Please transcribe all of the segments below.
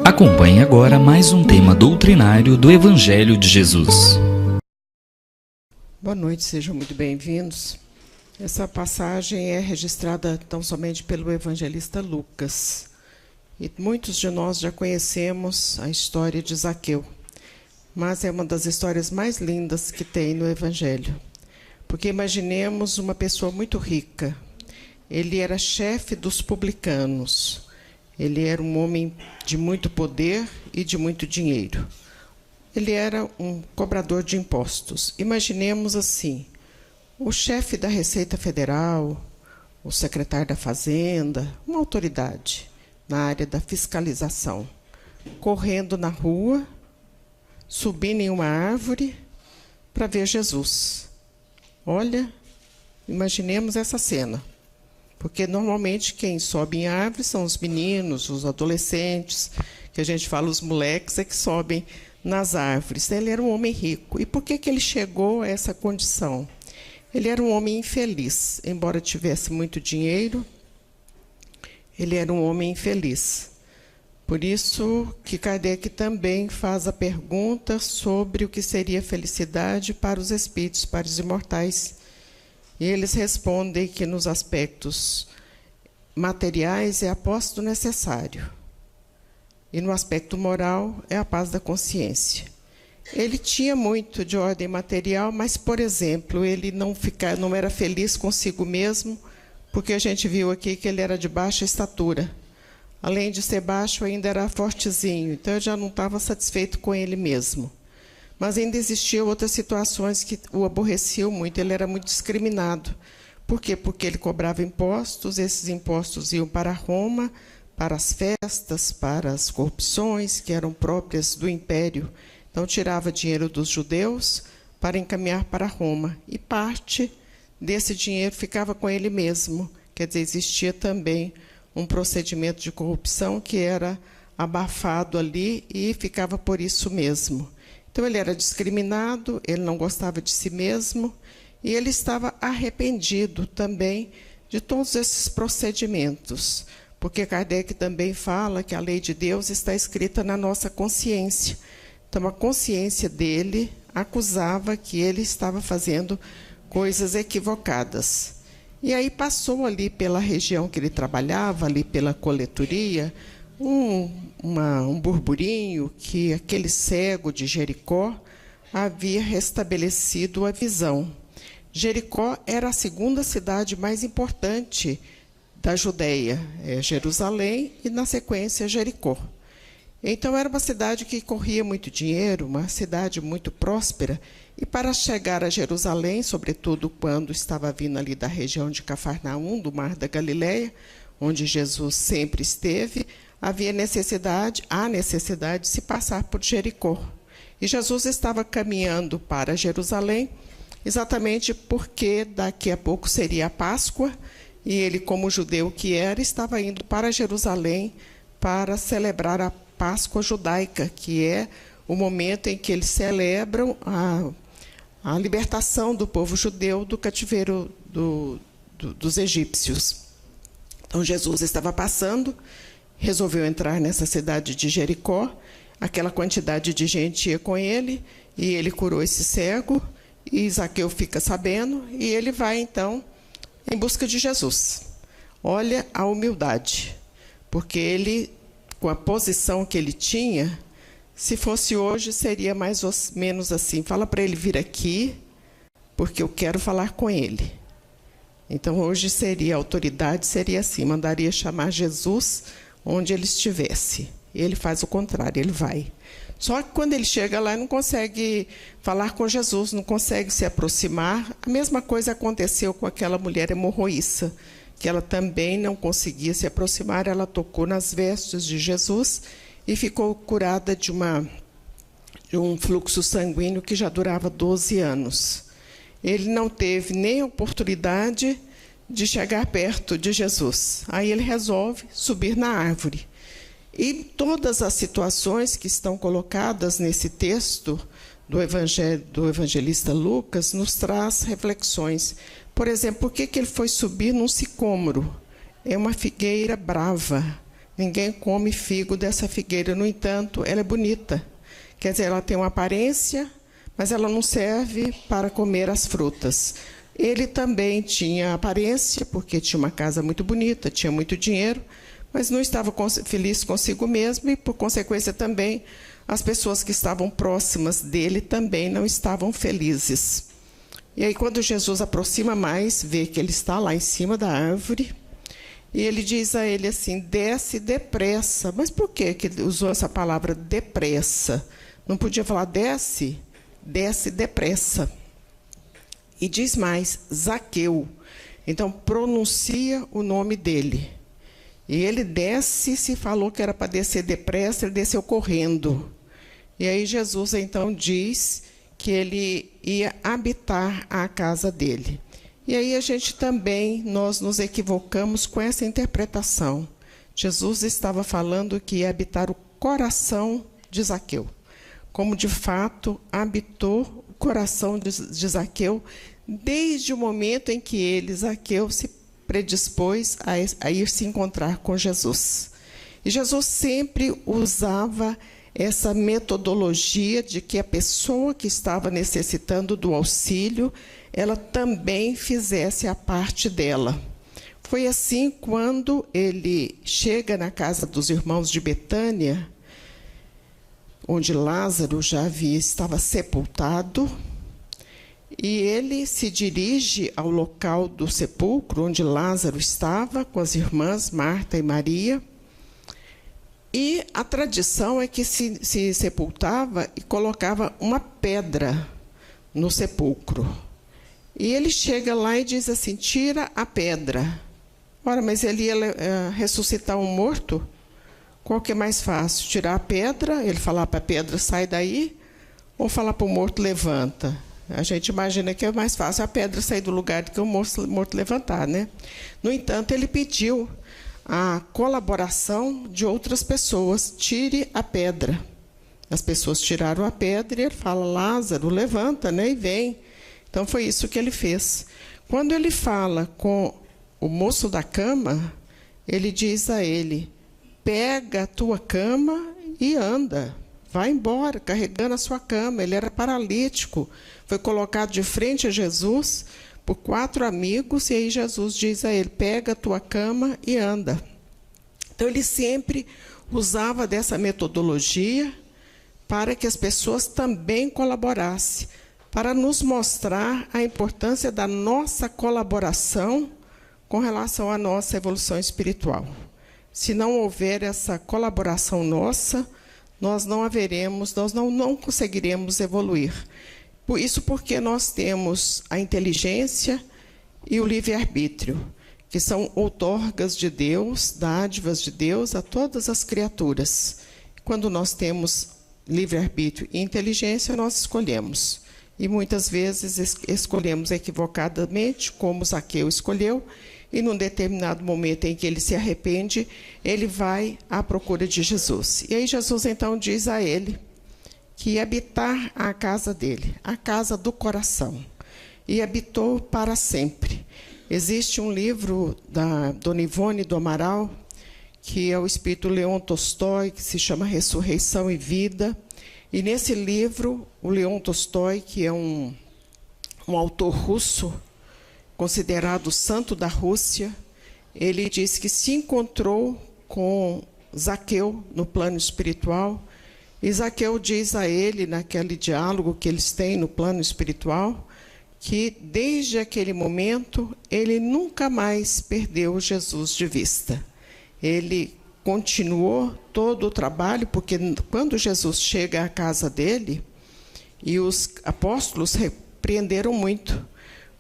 Acompanhe agora mais um tema doutrinário do Evangelho de Jesus. Boa noite, sejam muito bem-vindos. Essa passagem é registrada tão somente pelo evangelista Lucas. E muitos de nós já conhecemos a história de Zaqueu. Mas é uma das histórias mais lindas que tem no Evangelho. Porque imaginemos uma pessoa muito rica. Ele era chefe dos publicanos. Ele era um homem de muito poder e de muito dinheiro. Ele era um cobrador de impostos. Imaginemos assim, o chefe da Receita Federal, o secretário da Fazenda, uma autoridade na área da fiscalização, correndo na rua, subindo em uma árvore para ver Jesus. Olha, imaginemos essa cena. Porque normalmente quem sobe em árvore são os meninos, os adolescentes, que a gente fala os moleques, é que sobem nas árvores. Ele era um homem rico. E por que ele chegou a essa condição? Ele era um homem infeliz. Embora tivesse muito dinheiro, ele era um homem infeliz. Por isso que Kardec também faz a pergunta sobre o que seria felicidade para os espíritos, para os imortais. E eles respondem que nos aspectos materiais é a posse do necessário. E no aspecto moral é a paz da consciência. Ele tinha muito de ordem material, mas, por exemplo, ele não era feliz consigo mesmo, porque a gente viu aqui que ele era de baixa estatura. Além de ser baixo, ainda era fortezinho, então ele já não estava satisfeito com ele mesmo. Mas ainda existiam outras situações que o aborreciam muito. Ele era muito discriminado. Por quê? Porque ele cobrava impostos, esses impostos iam para Roma, para as festas, para as corrupções que eram próprias do império. Então, tirava dinheiro dos judeus para encaminhar para Roma. E parte desse dinheiro ficava com ele mesmo. Quer dizer, existia também um procedimento de corrupção que era abafado ali e ficava por isso mesmo. Então, ele era discriminado, ele não gostava de si mesmo e ele estava arrependido também de todos esses procedimentos, porque Kardec também fala que a lei de Deus está escrita na nossa consciência. Então, a consciência dele acusava que ele estava fazendo coisas equivocadas. E aí passou ali pela região que ele trabalhava, ali pela coletoria, um burburinho que aquele cego de Jericó havia restabelecido a visão. Jericó era a segunda cidade mais importante da Judéia, Jerusalém e, na sequência, Jericó. Então, era uma cidade que corria muito dinheiro, uma cidade muito próspera, e para chegar a Jerusalém, sobretudo quando estava vindo ali da região de Cafarnaum, do Mar da Galileia, onde Jesus sempre esteve, havia a necessidade de se passar por Jericó. E Jesus estava caminhando para Jerusalém, exatamente porque daqui a pouco seria a Páscoa, e ele, como judeu que era, estava indo para Jerusalém para celebrar a Páscoa judaica, que é o momento em que eles celebram a libertação do povo judeu do cativeiro dos egípcios. Então, Jesus estava passando, resolveu entrar nessa cidade de Jericó, aquela quantidade de gente ia com ele, e ele curou esse cego, e Zaqueu fica sabendo, e ele vai, então, em busca de Jesus. Olha a humildade, porque ele, com a posição que ele tinha, se fosse hoje, seria mais ou menos assim, fala para ele vir aqui, porque eu quero falar com ele. Então, hoje seria, a autoridade seria assim, mandaria chamar Jesus onde ele estivesse. Ele faz o contrário, ele vai. Só que quando ele chega lá, não consegue falar com Jesus, não consegue se aproximar. A mesma coisa aconteceu com aquela mulher hemorroíça, que ela também não conseguia se aproximar. Ela tocou nas vestes de Jesus e ficou curada de um fluxo sanguíneo que já durava 12 anos. Ele não teve nem a oportunidade de chegar perto de Jesus. Aí ele resolve subir na árvore. E todas as situações que estão colocadas nesse texto do evangelista Lucas nos traz reflexões. Por exemplo, por que ele foi subir num sicômoro? É uma figueira brava. ninguém come figo dessa figueira. No entanto, ela é bonita. Quer dizer, ela tem uma aparência, mas ela não serve para comer as frutas. Ele também tinha aparência, porque tinha uma casa muito bonita, tinha muito dinheiro, mas não estava feliz consigo mesmo e, por consequência, também as pessoas que estavam próximas dele também não estavam felizes. E aí, quando Jesus aproxima mais, vê que ele está lá em cima da árvore, e ele diz a ele assim: desce depressa. Mas por que ele usou essa palavra depressa? Não podia falar desce? Desce depressa. E diz mais, Zaqueu. Então, pronuncia o nome dele. E ele desce, se falou que era para descer depressa, ele desceu correndo. E aí Jesus, então, diz que ele ia habitar a casa dele. E aí a gente também, nós nos equivocamos com essa interpretação. Jesus estava falando que ia habitar o coração de Zaqueu. Como, de fato, habitou o coração de Zaqueu desde o momento em que ele, Zaqueu, se predispôs a ir se encontrar com Jesus. E Jesus sempre usava essa metodologia de que a pessoa que estava necessitando do auxílio, ela também fizesse a parte dela. Foi assim quando ele chega na casa dos irmãos de Betânia, onde Lázaro estava sepultado, e ele se dirige ao local do sepulcro, onde Lázaro estava, com as irmãs Marta e Maria. E a tradição é que se sepultava e colocava uma pedra no sepulcro. E ele chega lá e diz assim: tira a pedra. Ora, mas ele ia ressuscitar um morto? Qual que é mais fácil? Tirar a pedra, ele falar para a pedra, sai daí, ou falar para o morto, levanta? A gente imagina que é mais fácil a pedra sair do lugar do que o morto levantar, né? No entanto, ele pediu a colaboração de outras pessoas. Tire a pedra. As pessoas tiraram a pedra e ele fala: Lázaro, levanta, né, e vem. Então foi isso que ele fez. Quando ele fala com o moço da cama, ele diz a ele: pega a tua cama e anda. Vai embora, carregando a sua cama. Ele era paralítico. Foi colocado de frente a Jesus por 4 amigos, e aí Jesus diz a ele: pega a tua cama e anda. Então, ele sempre usava dessa metodologia para que as pessoas também colaborassem, para nos mostrar a importância da nossa colaboração com relação à nossa evolução espiritual. Se não houver essa colaboração nossa, nós não conseguiremos evoluir. Por isso, porque nós temos a inteligência e o livre-arbítrio, que são outorgas de Deus, dádivas de Deus a todas as criaturas. Quando nós temos livre-arbítrio e inteligência, nós escolhemos. E muitas vezes escolhemos equivocadamente, como Zaqueu escolheu, e num determinado momento em que ele se arrepende, ele vai à procura de Jesus. E aí Jesus então diz a ele que ia habitar a casa dele, a casa do coração. E habitou para sempre. Existe um livro da Dona Ivone do Amaral, que é o espírito Leon Tolstói, que se chama Ressurreição e Vida. E nesse livro, o Leon Tolstói, que é um autor russo, considerado o santo da Rússia, ele diz que se encontrou com Zaqueu no plano espiritual, e Zaqueu diz a ele, naquele diálogo que eles têm no plano espiritual, que desde aquele momento ele nunca mais perdeu Jesus de vista. Ele continuou todo o trabalho, porque quando Jesus chega à casa dele, e os apóstolos repreenderam muito,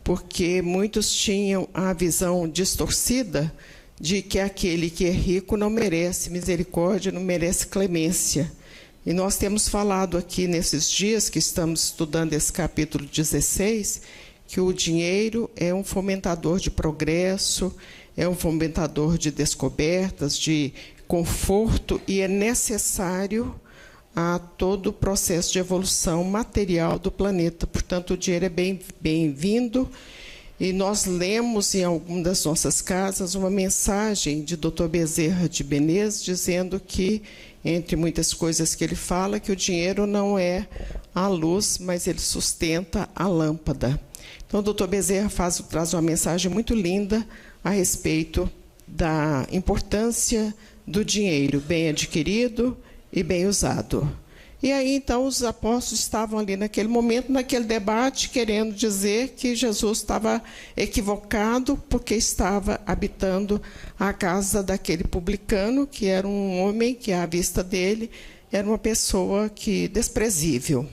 porque muitos tinham a visão distorcida de que aquele que é rico não merece misericórdia, não merece clemência. E nós temos falado aqui nesses dias que estamos estudando esse capítulo 16, que o dinheiro é um fomentador de progresso, é um fomentador de descobertas, de conforto, e é necessário a todo o processo de evolução material do planeta. Portanto, o dinheiro é bem-vindo, E nós lemos em alguma das nossas casas uma mensagem de Dr. Bezerra de Menezes dizendo que, entre muitas coisas que ele fala, que o dinheiro não é a luz, mas ele sustenta a lâmpada. Então, o Dr. Bezerra traz uma mensagem muito linda a respeito da importância do dinheiro bem adquirido e bem usado. E aí, então, os apóstolos estavam ali naquele momento, naquele debate, querendo dizer que Jesus estava equivocado porque estava habitando a casa daquele publicano, que era um homem que, à vista dele, era uma pessoa desprezível.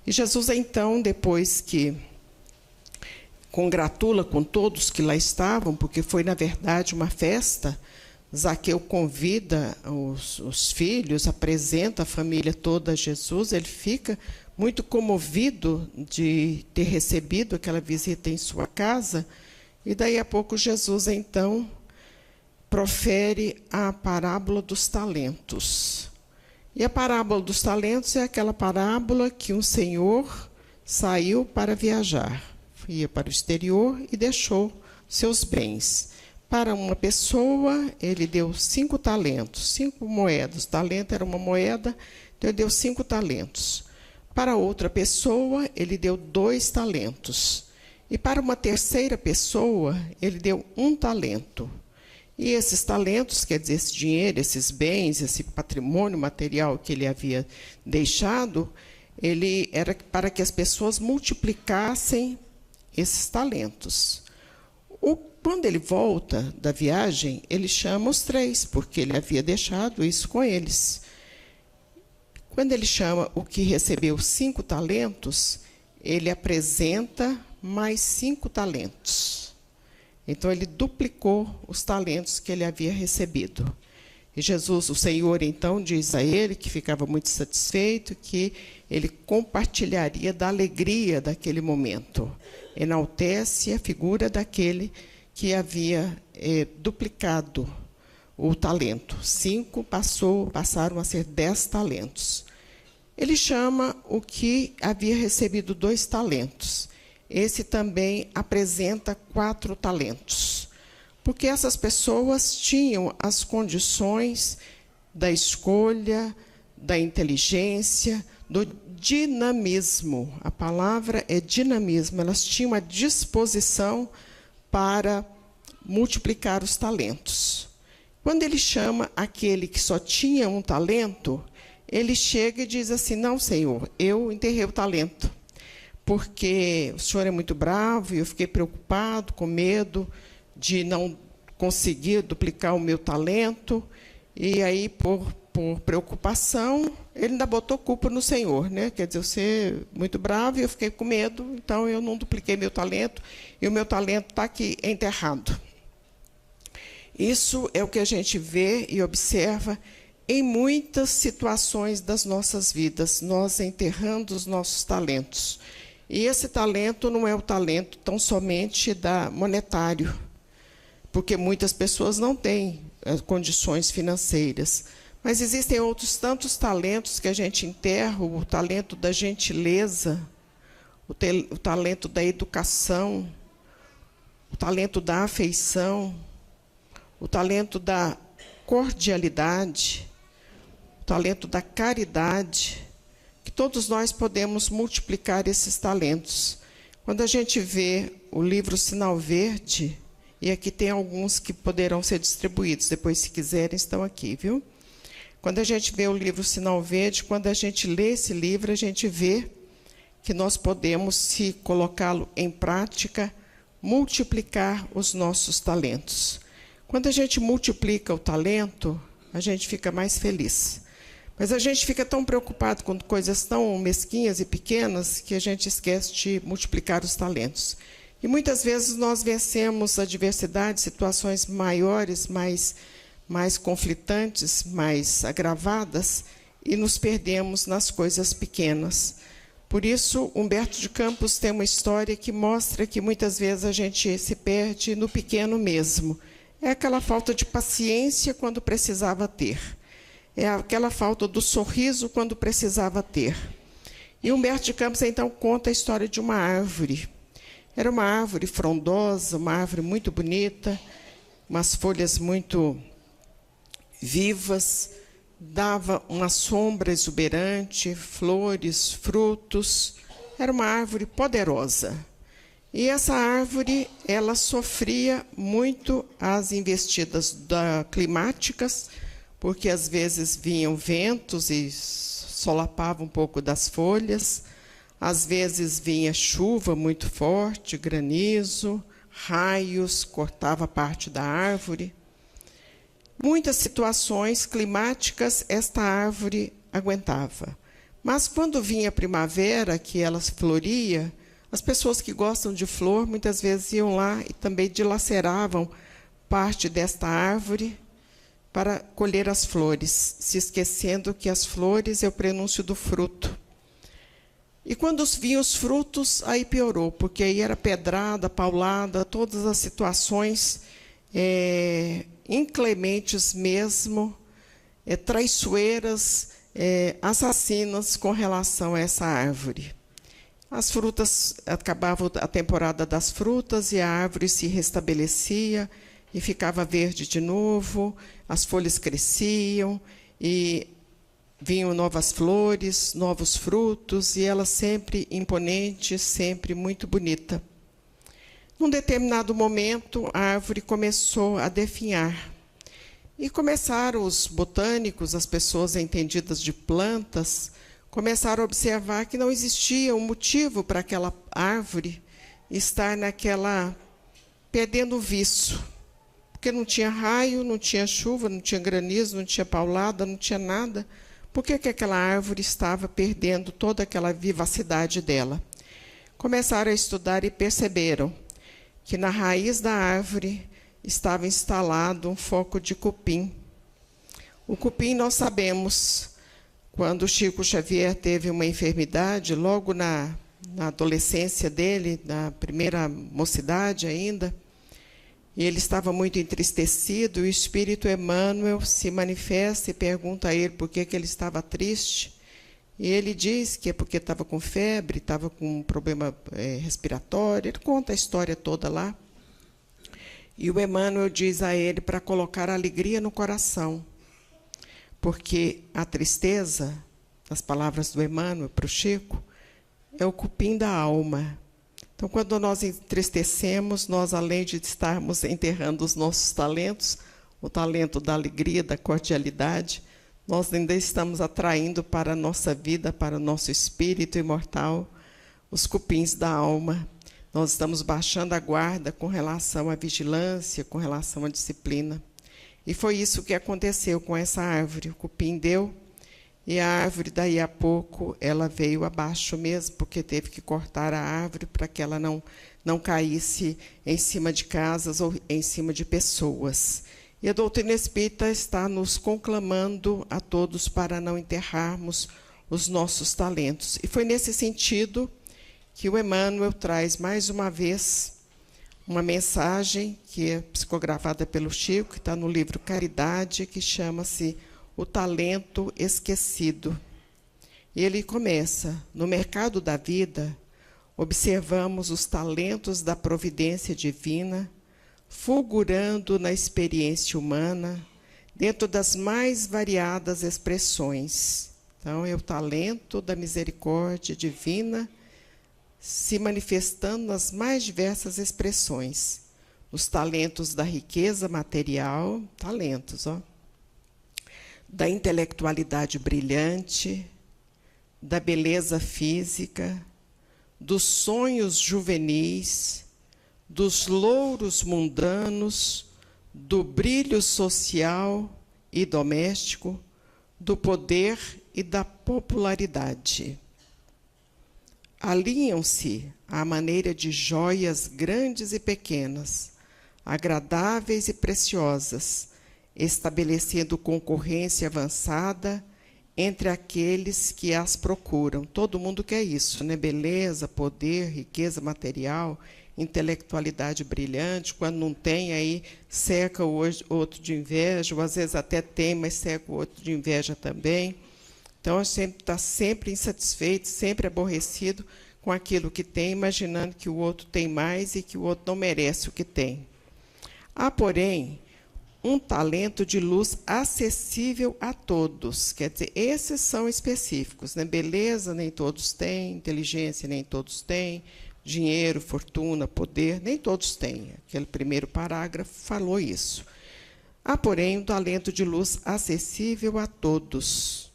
E Jesus, então, depois que congratula com todos que lá estavam, porque foi, na verdade, uma festa, Zaqueu convida os filhos, apresenta a família toda a Jesus, ele fica muito comovido de ter recebido aquela visita em sua casa, e daí a pouco Jesus, então, profere a parábola dos talentos. E a parábola dos talentos é aquela parábola que um senhor saiu para viajar, ia para o exterior e deixou seus bens. Para uma pessoa, ele deu 5 talentos, 5 moedas. Talento era uma moeda, então ele deu 5 talentos. Para outra pessoa, ele deu 2 talentos. E para uma terceira pessoa, ele deu 1 talento. E esses talentos, quer dizer, esse dinheiro, esses bens, esse patrimônio material que ele havia deixado, ele era para que as pessoas multiplicassem esses talentos. Quando ele volta da viagem, ele chama os 3, porque ele havia deixado isso com eles. Quando ele chama o que recebeu 5 talentos, ele apresenta mais 5 talentos. Então, ele duplicou os talentos que ele havia recebido. E Jesus, o Senhor, então, diz a ele que ficava muito satisfeito, que ele compartilharia da alegria daquele momento. Enaltece a figura daquele que havia duplicado o talento. 5 passaram a ser 10 talentos. Ele chama o que havia recebido 2 talentos. Esse também apresenta 4 talentos. Porque essas pessoas tinham as condições da escolha, da inteligência, do dinamismo. A palavra é dinamismo. Elas tinham a disposição para multiplicar os talentos. Quando ele chama aquele que só tinha 1 talento, ele chega e diz assim: não, Senhor, eu enterrei o talento, porque o Senhor é muito bravo e eu fiquei preocupado, com medo de não conseguir duplicar o meu talento, e aí, por preocupação, ele ainda botou culpa no Senhor, né? Quer dizer, você é muito bravo e eu fiquei com medo, então eu não dupliquei meu talento, e o meu talento está aqui enterrado. Isso é o que a gente vê e observa em muitas situações das nossas vidas, nós enterrando os nossos talentos. E esse talento não é o talento tão somente monetário, porque muitas pessoas não têm condições financeiras. Mas existem outros tantos talentos que a gente enterra: o talento da gentileza, o talento da educação, o talento da afeição, o talento da cordialidade, o talento da caridade, que todos nós podemos multiplicar esses talentos. Quando a gente vê o livro Sinal Verde, e aqui tem alguns que poderão ser distribuídos, depois, se quiserem, estão aqui, viu? Quando a gente vê o livro Sinal Verde, quando a gente lê esse livro, a gente vê que nós podemos, se colocá-lo em prática, multiplicar os nossos talentos. Quando a gente multiplica o talento, a gente fica mais feliz. Mas a gente fica tão preocupado com coisas tão mesquinhas e pequenas que a gente esquece de multiplicar os talentos. E muitas vezes nós vencemos adversidades, situações maiores, mais conflitantes, mais agravadas, e nos perdemos nas coisas pequenas. Por isso, Humberto de Campos tem uma história que mostra que muitas vezes a gente se perde no pequeno mesmo. É aquela falta de paciência quando precisava ter. É aquela falta do sorriso quando precisava ter. E Humberto de Campos, então, conta a história de uma árvore. Era uma árvore frondosa, uma árvore muito bonita, umas folhas muito vivas, dava uma sombra exuberante, flores, frutos. Era uma árvore poderosa. E essa árvore, ela sofria muito as investidas climáticas, porque às vezes vinham ventos e solapavam um pouco das folhas, às vezes vinha chuva muito forte, granizo, raios, cortava parte da árvore. Muitas situações climáticas esta árvore aguentava. Mas quando vinha a primavera, que ela floria, as pessoas que gostam de flor muitas vezes iam lá e também dilaceravam parte desta árvore para colher as flores, se esquecendo que as flores é o prenúncio do fruto. E quando vinham os frutos, aí piorou, porque aí era pedrada, paulada, todas as situações inclementes mesmo, traiçoeiras, assassinas com relação a essa árvore. As frutas, acabava a temporada das frutas e a árvore se restabelecia e ficava verde de novo, as folhas cresciam e vinham novas flores, novos frutos, e ela sempre imponente, sempre muito bonita. Num determinado momento, a árvore começou a definhar. E começaram os botânicos, as pessoas entendidas de plantas, começaram a observar que não existia um motivo para aquela árvore estar perdendo o viço. Porque não tinha raio, não tinha chuva, não tinha granizo, não tinha paulada, não tinha nada. Por que aquela árvore estava perdendo toda aquela vivacidade dela? Começaram a estudar e perceberam que na raiz da árvore estava instalado um foco de cupim. O cupim, nós sabemos, quando Chico Xavier teve uma enfermidade, logo na adolescência dele, na primeira mocidade ainda, e ele estava muito entristecido, e o Espírito Emmanuel se manifesta e pergunta a ele por que ele estava triste. E ele diz que é porque estava com febre, estava com um problema respiratório. Ele conta a história toda lá. E o Emmanuel diz a ele para colocar alegria no coração, porque a tristeza, nas palavras do Emmanuel para o Chico, é o cupim da alma. Então, quando nós entristecemos, nós, além de estarmos enterrando os nossos talentos, o talento da alegria, da cordialidade, nós ainda estamos atraindo para a nossa vida, para o nosso espírito imortal, os cupins da alma. Nós estamos baixando a guarda com relação à vigilância, com relação à disciplina. E foi isso que aconteceu com essa árvore. O cupim deu, e a árvore, daí a pouco, ela veio abaixo mesmo, porque teve que cortar a árvore para que ela não caísse em cima de casas ou em cima de pessoas. E a doutrina espírita está nos conclamando a todos para não enterrarmos os nossos talentos. E foi nesse sentido que o Emmanuel traz mais uma vez uma mensagem que é psicografada pelo Chico, que está no livro Caridade, que chama-se O Talento Esquecido. E ele começa: no mercado da vida, observamos os talentos da providência divina, fulgurando na experiência humana, dentro das mais variadas expressões. Então, é o talento da misericórdia divina se manifestando nas mais diversas expressões. Os talentos da riqueza material, da intelectualidade brilhante, da beleza física, dos sonhos juvenis, dos louros mundanos, do brilho social e doméstico, do poder e da popularidade. Alinham-se à maneira de joias grandes e pequenas, agradáveis e preciosas, estabelecendo concorrência avançada entre aqueles que as procuram. Todo mundo quer isso, né? Beleza, poder, riqueza material, intelectualidade brilhante. Quando não tem, aí cerca o outro de inveja, ou às vezes até tem, mas cerca o outro de inveja também. Então, a gente está sempre insatisfeito, sempre aborrecido com aquilo que tem, imaginando que o outro tem mais e que o outro não merece o que tem. Há, porém, um talento de luz acessível a todos. Quer dizer, esses são específicos, né? Beleza, nem todos têm. Inteligência, nem todos têm. Dinheiro, fortuna, poder, nem todos têm. Aquele primeiro parágrafo falou isso. Há, porém, um talento de luz acessível a todos.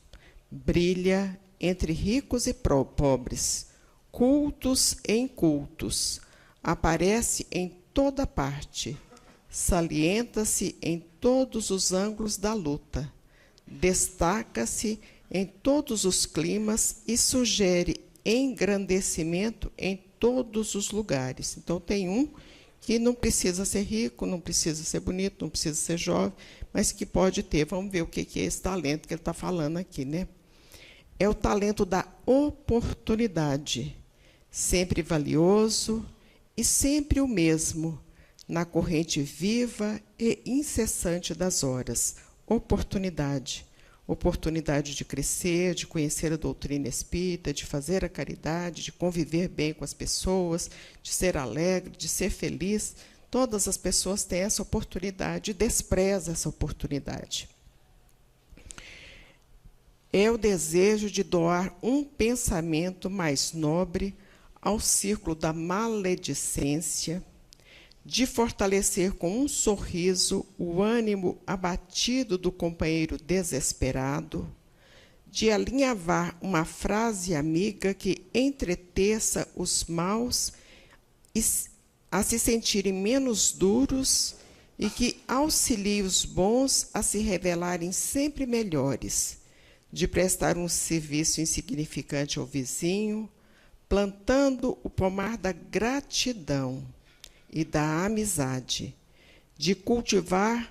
Brilha entre ricos e pobres, cultos e incultos. Aparece em toda parte. Salienta-se em todos os ângulos da luta, destaca-se em todos os climas e sugere engrandecimento em todos os lugares. Então, tem um que não precisa ser rico, não precisa ser bonito, não precisa ser jovem, mas que pode ter. Vamos ver o que é esse talento que ele está falando aqui, né? É o talento da oportunidade, sempre valioso e sempre o mesmo, na corrente viva e incessante das horas. Oportunidade. Oportunidade de crescer, de conhecer a doutrina espírita, de fazer a caridade, de conviver bem com as pessoas, de ser alegre, de ser feliz. Todas as pessoas têm essa oportunidade e desprezam essa oportunidade. É o desejo de doar um pensamento mais nobre ao círculo da maledicência, de fortalecer com um sorriso o ânimo abatido do companheiro desesperado, de alinhavar uma frase amiga que entreteça os maus a se sentirem menos duros e que auxilie os bons a se revelarem sempre melhores, de prestar um serviço insignificante ao vizinho, plantando o pomar da gratidão e da amizade, de cultivar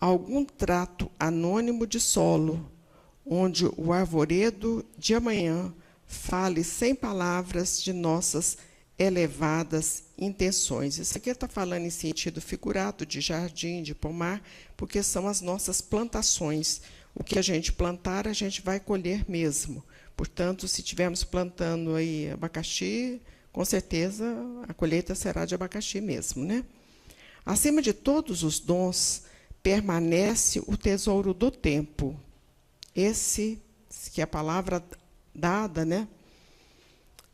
algum trato anônimo de solo, onde o arvoredo de amanhã fale sem palavras de nossas elevadas intenções. Isso aqui está falando em sentido figurado, de jardim, de pomar, porque são as nossas plantações. O que a gente plantar, a gente vai colher mesmo. Portanto, se estivermos plantando aí abacaxi, com certeza a colheita será de abacaxi mesmo, né? Acima de todos os dons, permanece o tesouro do tempo. Esse que é a palavra dada, né?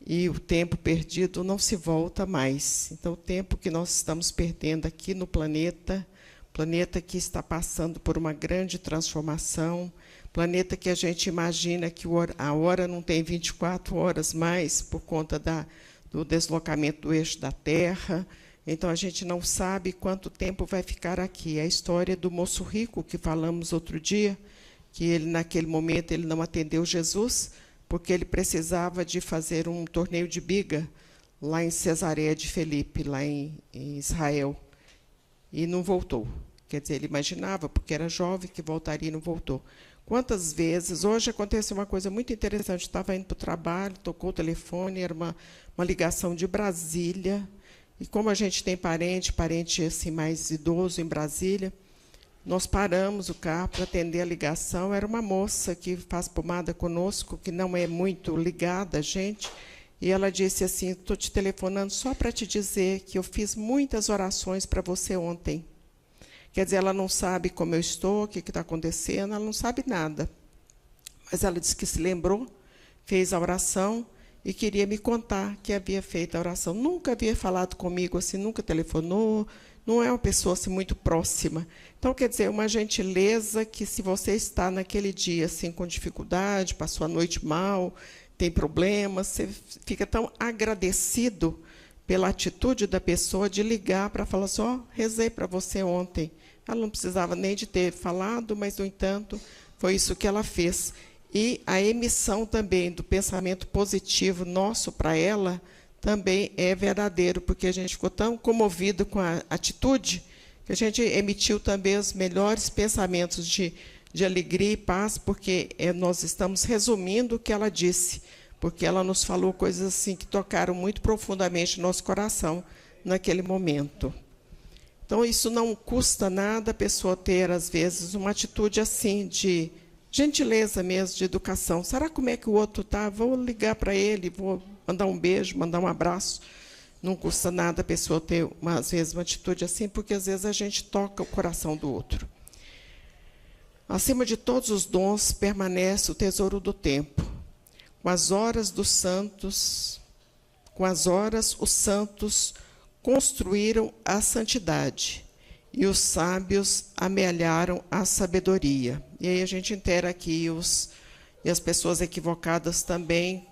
E o tempo perdido não se volta mais. Então, o tempo que nós estamos perdendo aqui no planeta que está passando por uma grande transformação, planeta que a gente imagina que a hora não tem 24 horas mais por conta do deslocamento do eixo da Terra. Então, a gente não sabe quanto tempo vai ficar aqui. É a história do moço rico que falamos outro dia, que ele, naquele momento, ele não atendeu Jesus, porque ele precisava de fazer um torneio de biga lá em Cesareia de Filipe, lá em Israel, e não voltou. Quer dizer, ele imaginava, porque era jovem, que voltaria e não voltou. Quantas vezes... Hoje aconteceu uma coisa muito interessante. Estava indo para o trabalho, tocou o telefone, era uma ligação de Brasília, e como a gente tem parente assim, mais idoso em Brasília, nós paramos o carro para atender a ligação. Era uma moça que faz pomada conosco, que não é muito ligada a gente, e ela disse assim: estou te telefonando só para te dizer que eu fiz muitas orações para você ontem. Quer dizer, ela não sabe como eu estou, o que está acontecendo, ela não sabe nada. Mas ela disse que se lembrou, fez a oração e queria me contar que havia feito a oração. Nunca havia falado comigo assim, nunca telefonou, não é uma pessoa assim, muito próxima. Então, quer dizer, uma gentileza que, se você está naquele dia assim, com dificuldade, passou a noite mal, tem problemas, você fica tão agradecido pela atitude da pessoa de ligar para falar assim: ó, rezei para você ontem. Ela não precisava nem de ter falado, mas, no entanto, foi isso que ela fez. E a emissão também do pensamento positivo nosso para ela também é verdadeiro, porque a gente ficou tão comovido com a atitude que a gente emitiu também os melhores pensamentos de alegria e paz, porque nós estamos resumindo o que ela disse, porque ela nos falou coisas assim que tocaram muito profundamente no nosso coração naquele momento. Então, isso não custa nada a pessoa ter, às vezes, uma atitude assim de gentileza mesmo, de educação. Será como é que o outro está? Vou ligar para ele, vou mandar um beijo, mandar um abraço. Não custa nada a pessoa ter, às vezes, uma atitude assim, porque às vezes a gente toca o coração do outro. Acima de todos os dons permanece o tesouro do tempo. Com as horas dos santos, os santos construíram a santidade e os sábios amealharam a sabedoria. E aí a gente intera aqui e as pessoas equivocadas também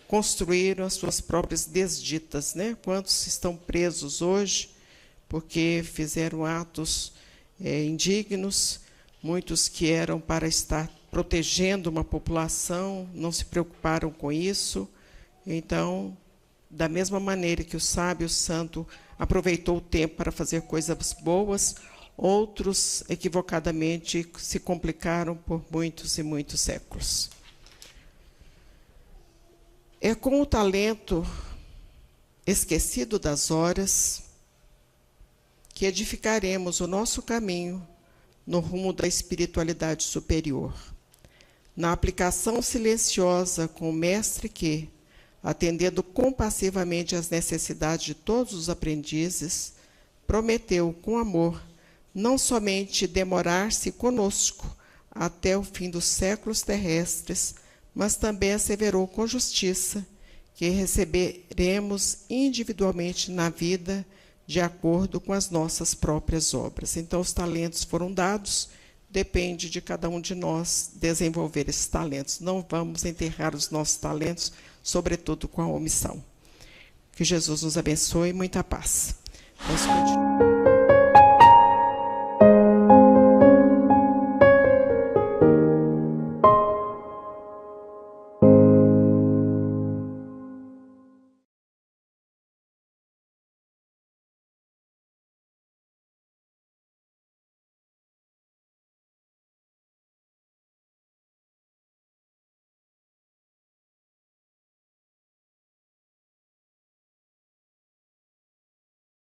construíram as suas próprias desditas, né? Quantos estão presos hoje porque fizeram atos indignos, muitos que eram para estar protegendo uma população, não se preocuparam com isso. Então, da mesma maneira que o sábio santo aproveitou o tempo para fazer coisas boas, outros equivocadamente se complicaram por muitos e muitos séculos. É com o talento esquecido das horas que edificaremos o nosso caminho no rumo da espiritualidade superior. Na aplicação silenciosa com o mestre que, atendendo compassivamente às necessidades de todos os aprendizes, prometeu com amor não somente demorar-se conosco até o fim dos séculos terrestres, mas também asseverou com justiça que receberemos individualmente na vida de acordo com as nossas próprias obras. Então, os talentos foram dados, depende de cada um de nós desenvolver esses talentos. Não vamos enterrar os nossos talentos, sobretudo com a omissão. Que Jesus nos abençoe e muita paz. Vamos continuar.